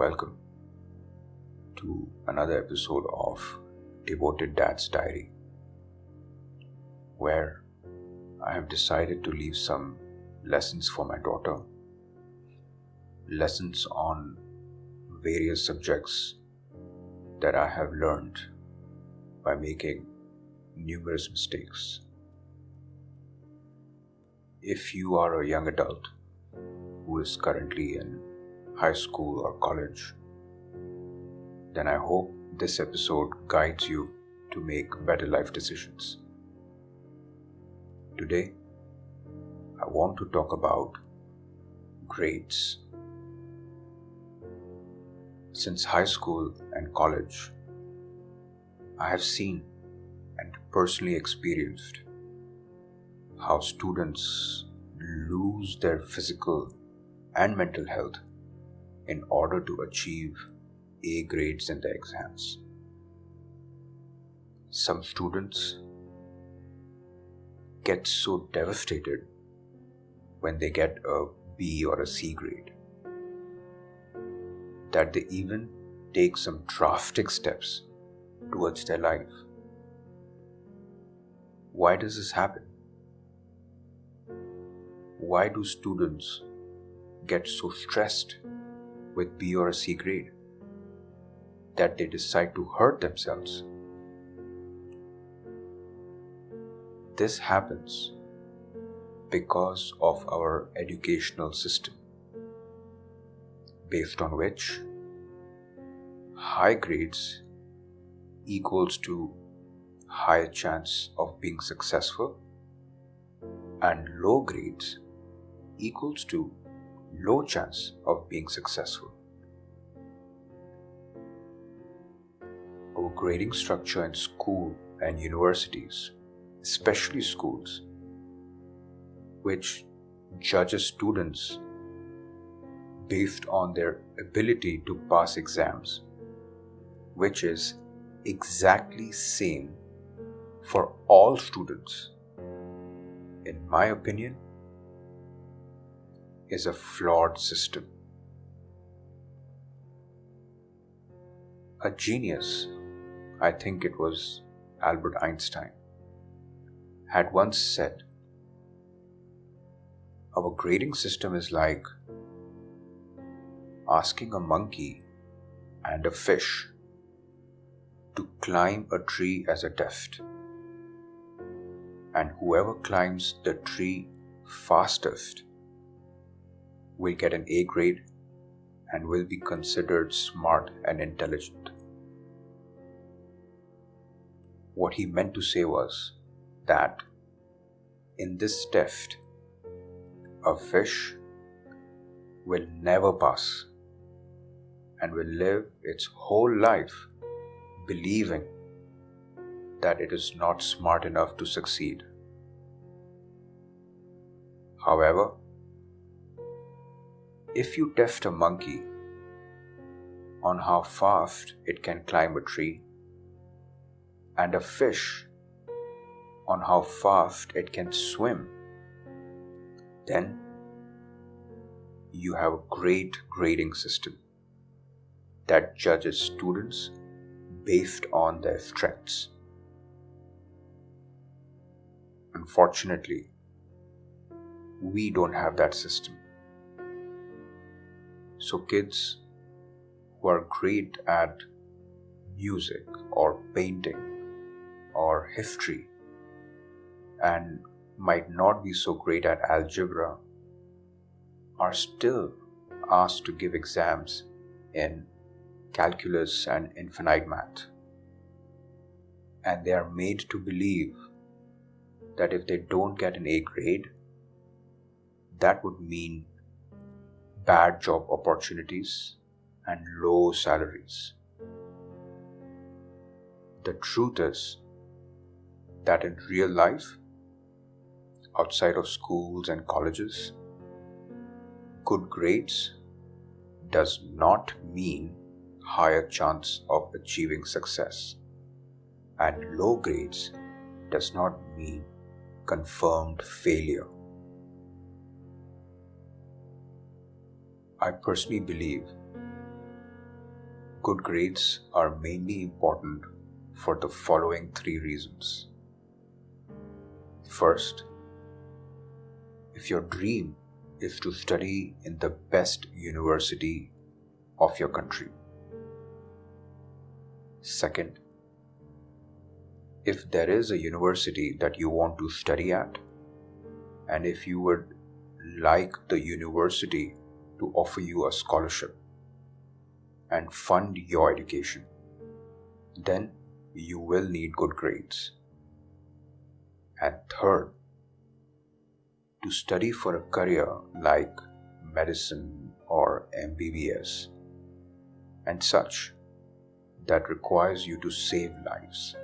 Welcome to another episode of Devoted Dad's Diary, where I have decided to leave some lessons for my daughter, lessons on various subjects that I have learned by making numerous mistakes. If you are a young adult who is currently in high school or college, then I hope this episode guides you to make better life decisions. Today, I want to talk about grades. Since high school and college, I have seen and personally experienced how students lose their physical and mental health in order to achieve A grades in their exams. Some students get so devastated when they get a B or a C grade that they even take some drastic steps towards their life. Why does this happen? Why do students get so stressed with B or a C grade that they decide to hurt themselves? This happens because of our educational system, based on which high grades equals to high chance of being successful and low grades equals to low chance of being successful. Our grading structure in school and universities, especially schools, which judges students based on their ability to pass exams, which is exactly same for all students, in my opinion, is a flawed system. A genius, I think it was Albert Einstein, had once said, our grading system is like asking a monkey and a fish to climb a tree as a test, and whoever climbs the tree fastest will get an A grade and will be considered smart and intelligent. What he meant to say was that in this test, a fish will never pass and will live its whole life believing that it is not smart enough to succeed. However, if you test a monkey on how fast it can climb a tree and a fish on how fast it can swim, then you have a great grading system that judges students based on their strengths. Unfortunately, we don't have that system. So kids who are great at music or painting or history and might not be so great at algebra are still asked to give exams in calculus and infinite math. And they are made to believe that if they don't get an A grade, that would mean bad job opportunities and low salaries. The truth is that in real life, outside of schools and colleges, good grades does not mean higher chance of achieving success, and low grades does not mean confirmed failure. I personally believe Good grades are mainly important for the following 3 reasons. First, if your dream is to study in the best university of your country. Second, if there is a university that you want to study at, and if you would like the university to offer you a scholarship and fund your education, then you will need good grades. And third, to study for a career like medicine or MBBS and such that requires you to save lives.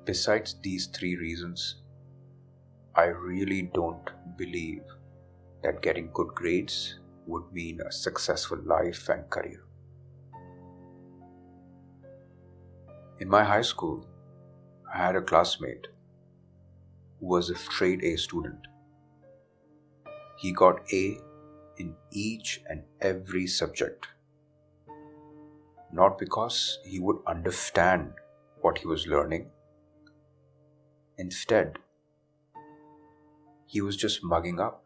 Besides these 3 reasons, I really don't believe that getting good grades would mean a successful life and career. In my high school, I had a classmate who was a straight A student. He got A in each and every subject. Not because he would understand what he was learning. Instead, he was just mugging up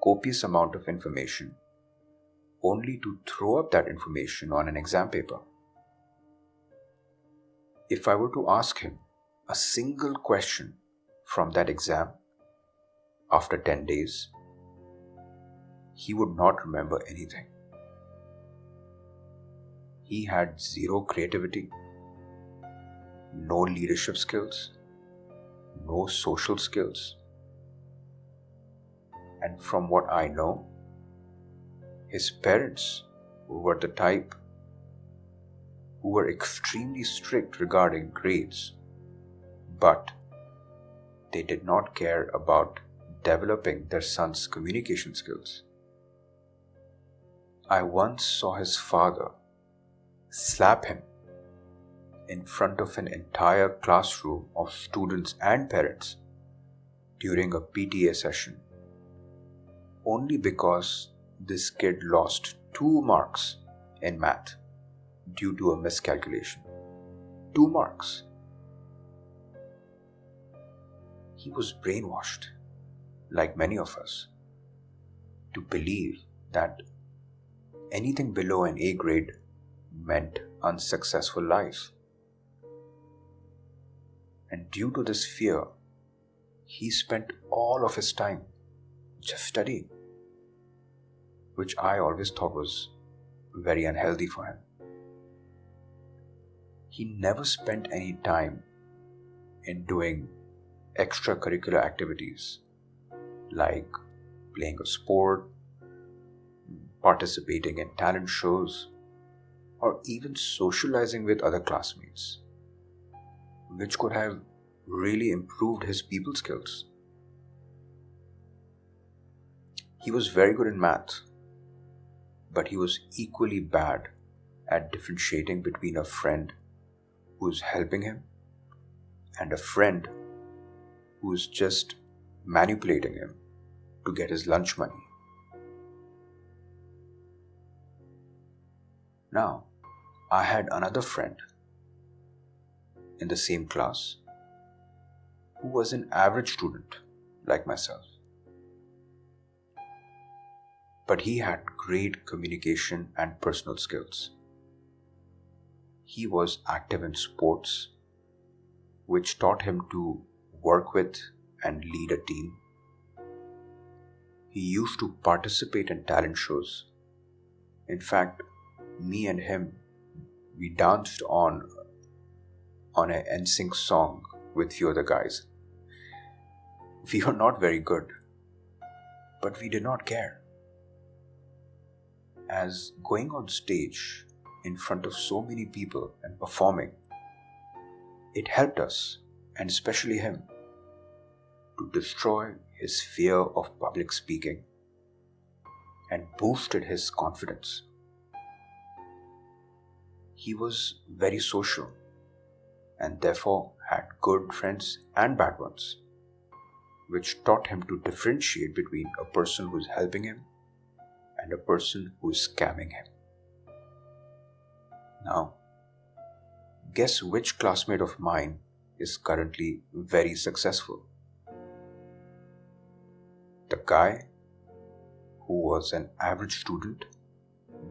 copious amount of information only to throw up that information on an exam paper. If I were to ask him a single question from that exam after 10 days, he would not remember anything. He had zero creativity, no leadership skills, no social skills. And from what I know, his parents were the type who were extremely strict regarding grades, but they did not care about developing their son's communication skills. I once saw his father slap him in front of an entire classroom of students and parents during a PTA session, only because this kid lost 2 marks in math due to a miscalculation. 2 marks. He was brainwashed, like many of us, to believe that anything below an A grade meant unsuccessful life. And due to this fear, he spent all of his time just studying, which I always thought was very unhealthy for him. He never spent any time in doing extracurricular activities like playing a sport, participating in talent shows, or even socializing with other classmates, which could have really improved his people skills. He was very good in math, but he was equally bad at differentiating between a friend who is helping him and a friend who is just manipulating him to get his lunch money. Now, I had another friend in the same class who was an average student like myself. But he had great communication and personal skills. He was active in sports, which taught him to work with and lead a team. He used to participate in talent shows. In fact, me and him, we danced on an NSYNC song with few other guys. We were not very good, but we did not care. As going on stage in front of so many people and performing, it helped us, and especially him, to destroy his fear of public speaking and boosted his confidence. He was very social and therefore had good friends and bad ones, which taught him to differentiate between a person who is helping him and a person who is scamming him. Now, guess which classmate of mine is currently very successful? The guy who was an average student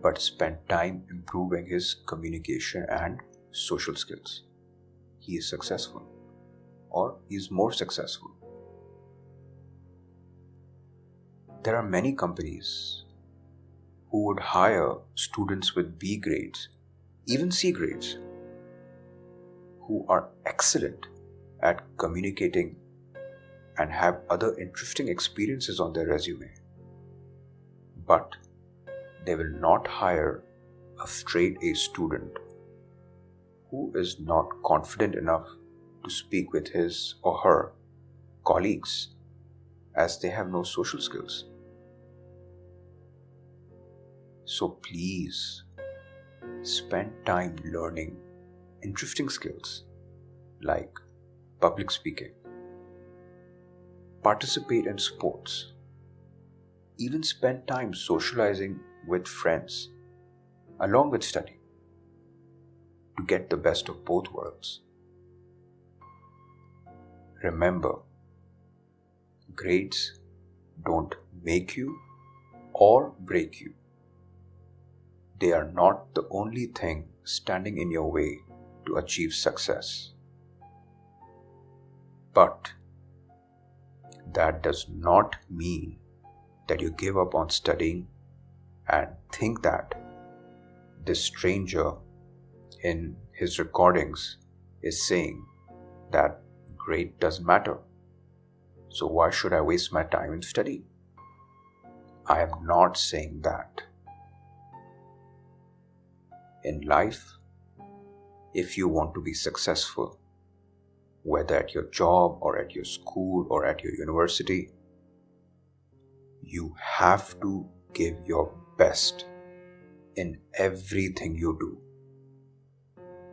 but spent time improving his communication and social skills. He is successful, or he is more successful. There are many companies who would hire students with B grades, even C grades, who are excellent at communicating and have other interesting experiences on their resume. But they will not hire a straight A student who is not confident enough to speak with his or her colleagues, as they have no social skills. So please spend time learning interesting skills like public speaking, participate in sports, even spend time socializing with friends along with studying to get the best of both worlds. Remember, grades don't make you or break you. They are not the only thing standing in your way to achieve success. But that does not mean that you give up on studying and think that this stranger in his recordings is saying that grade doesn't matter. So why should I waste my time in studying? I am not saying that. In life, if you want to be successful, whether at your job or at your school or at your university, you have to give your best in everything you do.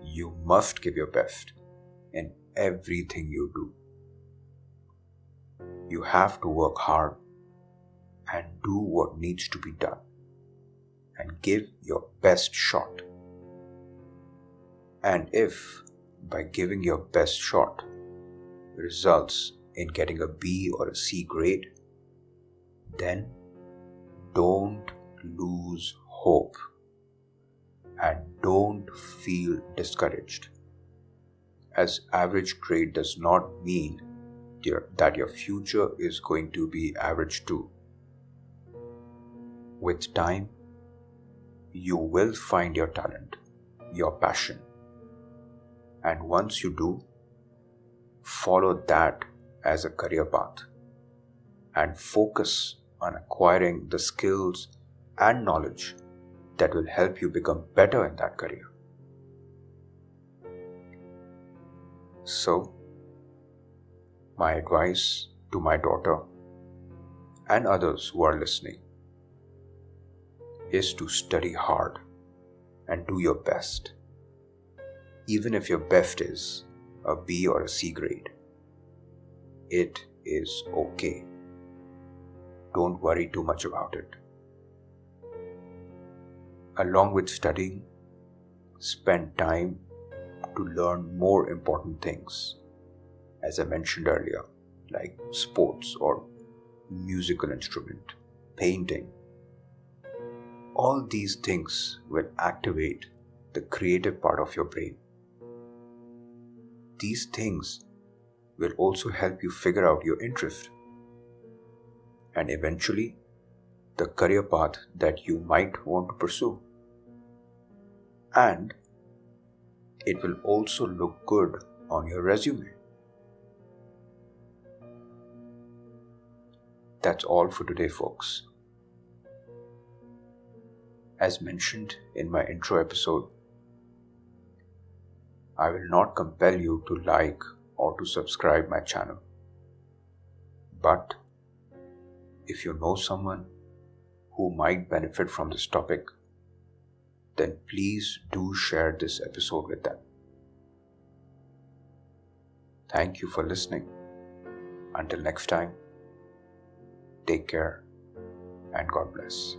You must give your best in everything you do. You have to work hard and do what needs to be done and give your best shot. And if by giving your best shot results in getting a B or a C grade, then don't lose hope and don't feel discouraged, as average grade does not mean that your future is going to be average too. With time, you will find your talent, your passion, and once you do, follow that as a career path and focus on acquiring the skills and knowledge that will help you become better in that career. So, my advice to my daughter and others who are listening is to study hard and do your best. Even if your best is a B or a C grade, it is okay. Don't worry too much about it. Along with studying, spend time to learn more important things, as I mentioned earlier, like sports or musical instrument, painting. All these things will activate the creative part of your brain. These things will also help you figure out your interest and eventually the career path that you might want to pursue. And it will also look good on your resume. That's all for today, folks. As mentioned in my intro episode, I will not compel you to like or to subscribe my channel. But if you know someone who might benefit from this topic, then please do share this episode with them. Thank you for listening. Until next time, take care and God bless.